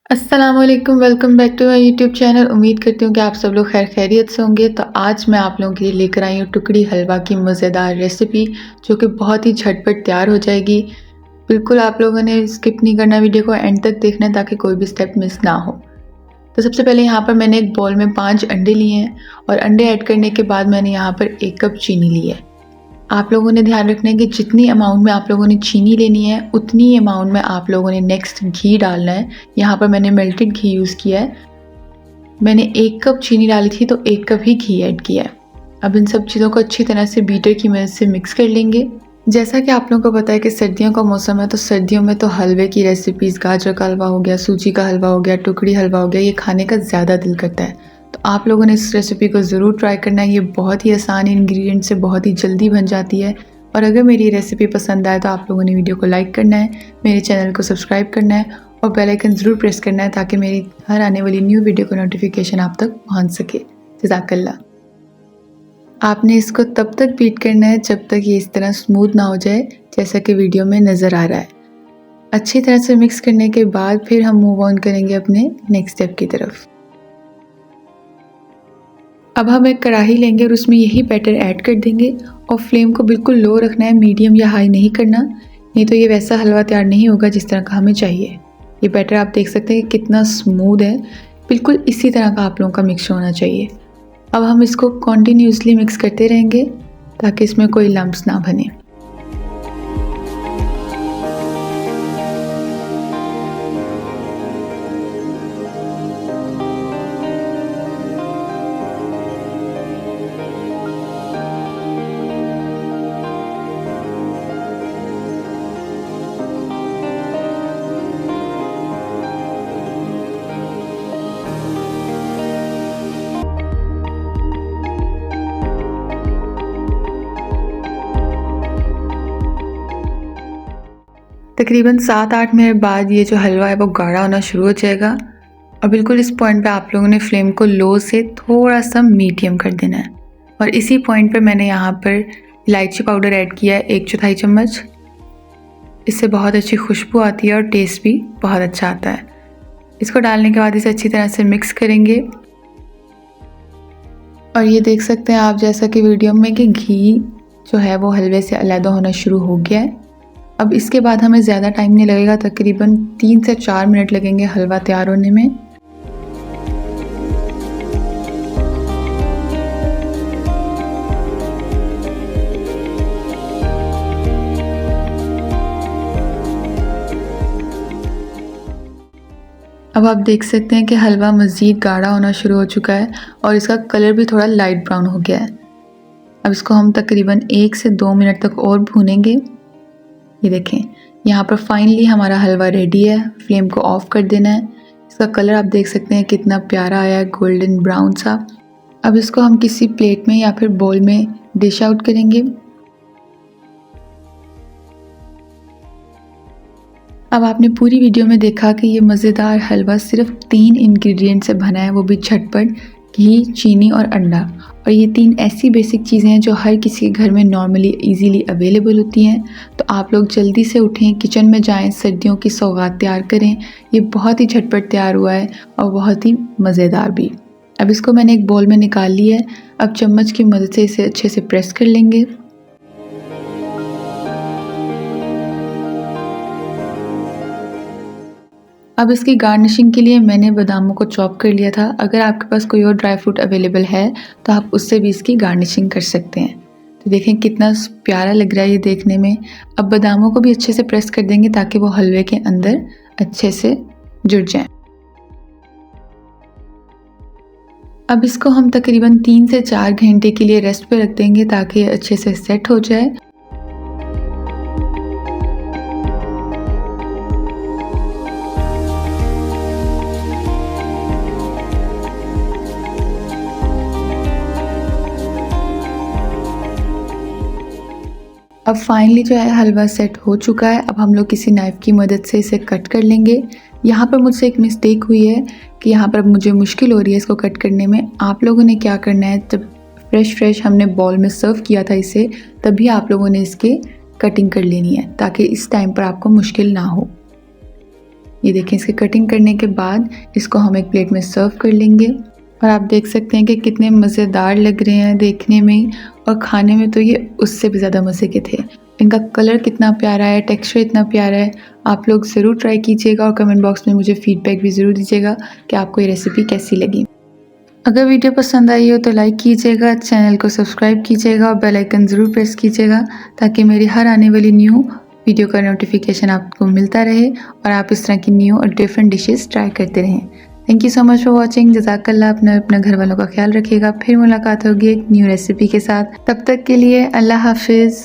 अस्सलाम वालेकुम, welcome back to my YouTube channel. उम्मीद करती हूँ कि आप सब लोग खैर खैरियत से होंगे। तो आज मैं आप लोगों के लिए लेकर आई हूँ टुकड़ी हलवा की मज़ेदार रेसिपी, जो कि बहुत ही झटपट तैयार हो जाएगी। बिल्कुल आप लोगों ने स्किप नहीं करना, वीडियो को एंड तक देखना है ताकि कोई भी स्टेप मिस ना हो। तो सबसे पहले यहाँ पर मैंने एक बाउल में 5 अंडे लिए हैं और अंडे ऐड करने के बाद मैंने यहाँ पर 1 कप चीनी ली है। आप लोगों ने ध्यान रखना है कि जितनी अमाउंट में आप लोगों ने चीनी लेनी है, उतनी अमाउंट में आप लोगों ने नेक्स्ट घी डालना है। यहाँ पर मैंने मेल्टेड घी यूज़ किया है। मैंने 1 कप चीनी डाली थी तो 1 कप ही घी ऐड किया है। अब इन सब चीज़ों को अच्छी तरह से बीटर की मदद से मिक्स कर लेंगे। जैसा कि आप लोगों को पता है कि सर्दियों का मौसम है, तो सर्दियों में तो हलवे की रेसिपीज़, गाजर का हलवा हो गया, सूजी का हलवा हो गया, टुकड़ी हलवा हो गया, ये खाने का ज़्यादा दिल करता है। तो आप लोगों ने इस रेसिपी को ज़रूर ट्राई करना है। ये बहुत ही आसान इंग्रेडिएंट से बहुत ही जल्दी बन जाती है। और अगर मेरी ये रेसिपी पसंद आए तो आप लोगों ने वीडियो को लाइक करना है, मेरे चैनल को सब्सक्राइब करना है और बेल आइकन ज़रूर प्रेस करना है ताकि मेरी हर आने वाली न्यू वीडियो का नोटिफिकेशन आप तक पहुँच सके। जज़ाकल्लाह। आपने इसको तब तक बीट करना है जब तक ये इस तरह स्मूथ ना हो जाए, जैसा कि वीडियो में नज़र आ रहा है। अच्छी तरह से मिक्स करने के बाद फिर हम मूव ऑन करेंगे अपने नेक्स्ट स्टेप की तरफ। अब हम एक कढ़ाई लेंगे और उसमें यही बैटर ऐड कर देंगे और फ्लेम को बिल्कुल लो रखना है, मीडियम या हाई नहीं करना, नहीं तो ये वैसा हलवा तैयार नहीं होगा जिस तरह का हमें चाहिए। ये बैटर आप देख सकते हैं कि कितना स्मूथ है, बिल्कुल इसी तरह का आप लोगों का मिक्स होना चाहिए। अब हम इसको कॉन्टीन्यूसली मिक्स करते रहेंगे ताकि इसमें कोई लम्प्स ना बने। तकरीबन 7-8 मिनट बाद ये जो हलवा है वो गाढ़ा होना शुरू हो जाएगा और बिल्कुल इस पॉइंट पे आप लोगों ने फ्लेम को लो से थोड़ा सा मीडियम कर देना है। और इसी पॉइंट पे मैंने यहाँ पर इलायची पाउडर ऐड किया है 1/4 चम्मच। इससे बहुत अच्छी खुशबू आती है और टेस्ट भी बहुत अच्छा आता है। इसको डालने के बाद इसे अच्छी तरह से मिक्स करेंगे और ये देख सकते हैं आप जैसा कि वीडियो में कि घी जो है वो हलवे से अलग होना शुरू हो गया है। अब इसके बाद हमें ज़्यादा टाइम नहीं लगेगा, तकरीबन 3 से 4 मिनट लगेंगे हलवा तैयार होने में। अब आप देख सकते हैं कि हलवा मज़ीद गाढ़ा होना शुरू हो चुका है और इसका कलर भी थोड़ा लाइट ब्राउन हो गया है। अब इसको हम तकरीबन 1 से 2 मिनट तक और भूनेंगे। ये देखें, यहाँ पर फाइनली हमारा हलवा रेडी है। फ्लेम को ऑफ कर देना है। इसका कलर आप देख सकते हैं कितना प्यारा आया है, गोल्डन ब्राउन सा। अब इसको हम किसी प्लेट में या फिर बोल में डिश आउट करेंगे। अब आपने पूरी वीडियो में देखा कि ये मज़ेदार हलवा सिर्फ 3 इंग्रेडिएंट से बना है, वो भी झटपट, घी, चीनी और अंडा। और ये 3 ऐसी बेसिक चीज़ें हैं जो हर किसी के घर में नॉर्मली इजीली अवेलेबल होती हैं। तो आप लोग जल्दी से उठें, किचन में जाएं, सर्दियों की सौगात तैयार करें। ये बहुत ही झटपट तैयार हुआ है और बहुत ही मज़ेदार भी। अब इसको मैंने एक बाउल में निकाल लिया है। अब चम्मच की मदद से इसे अच्छे से प्रेस कर लेंगे। अब इसकी गार्निशिंग के लिए मैंने बादामों को चॉप कर लिया था। अगर आपके पास कोई और ड्राई फ्रूट अवेलेबल है तो आप उससे भी इसकी गार्निशिंग कर सकते हैं। तो देखें कितना प्यारा लग रहा है ये देखने में। अब बादामों को भी अच्छे से प्रेस कर देंगे ताकि वो हलवे के अंदर अच्छे से जुड़ जाएं। अब इसको हम तकरीबन 3 से 4 घंटे के लिए रेस्ट पे रख देंगे ताकि ये अच्छे से सेट हो जाए। अब फाइनली जो है हलवा सेट हो चुका है। अब हम लोग किसी नाइफ़ की मदद से इसे कट कर लेंगे। यहाँ पर मुझसे एक मिस्टेक हुई है कि यहाँ पर मुझे मुश्किल हो रही है इसको कट करने में। आप लोगों ने क्या करना है, जब फ्रेश हमने बॉल में सर्व किया था इसे, तभी आप लोगों ने इसके कटिंग कर लेनी है ताकि इस टाइम पर आपको मुश्किल ना हो। ये देखें, इसके कटिंग करने के बाद इसको हम एक प्लेट में सर्व कर लेंगे। और आप देख सकते हैं कि कितने मज़ेदार लग रहे हैं देखने में ही, और खाने में तो ये उससे भी ज़्यादा मज़े के थे। इनका कलर कितना प्यारा है, टेक्सचर इतना प्यारा है। आप लोग ज़रूर ट्राई कीजिएगा और कमेंट बॉक्स में मुझे फ़ीडबैक भी ज़रूर दीजिएगा कि आपको ये रेसिपी कैसी लगी। अगर वीडियो पसंद आई हो तो लाइक कीजिएगा, चैनल को सब्सक्राइब कीजिएगा और बेल आइकन ज़रूर प्रेस कीजिएगा ताकि मेरी हर आने वाली न्यू वीडियो का नोटिफिकेशन आपको मिलता रहे और आप इस तरह की न्यू और डिफरेंट डिशेस ट्राई करते रहें। Thank you so much for watching. जज़ाकल्लाह। अपना घर वालों का ख्याल रखिएगा। फिर मुलाकात होगी एक न्यू रेसिपी के साथ। तब तक के लिए अल्लाह हाफिज़।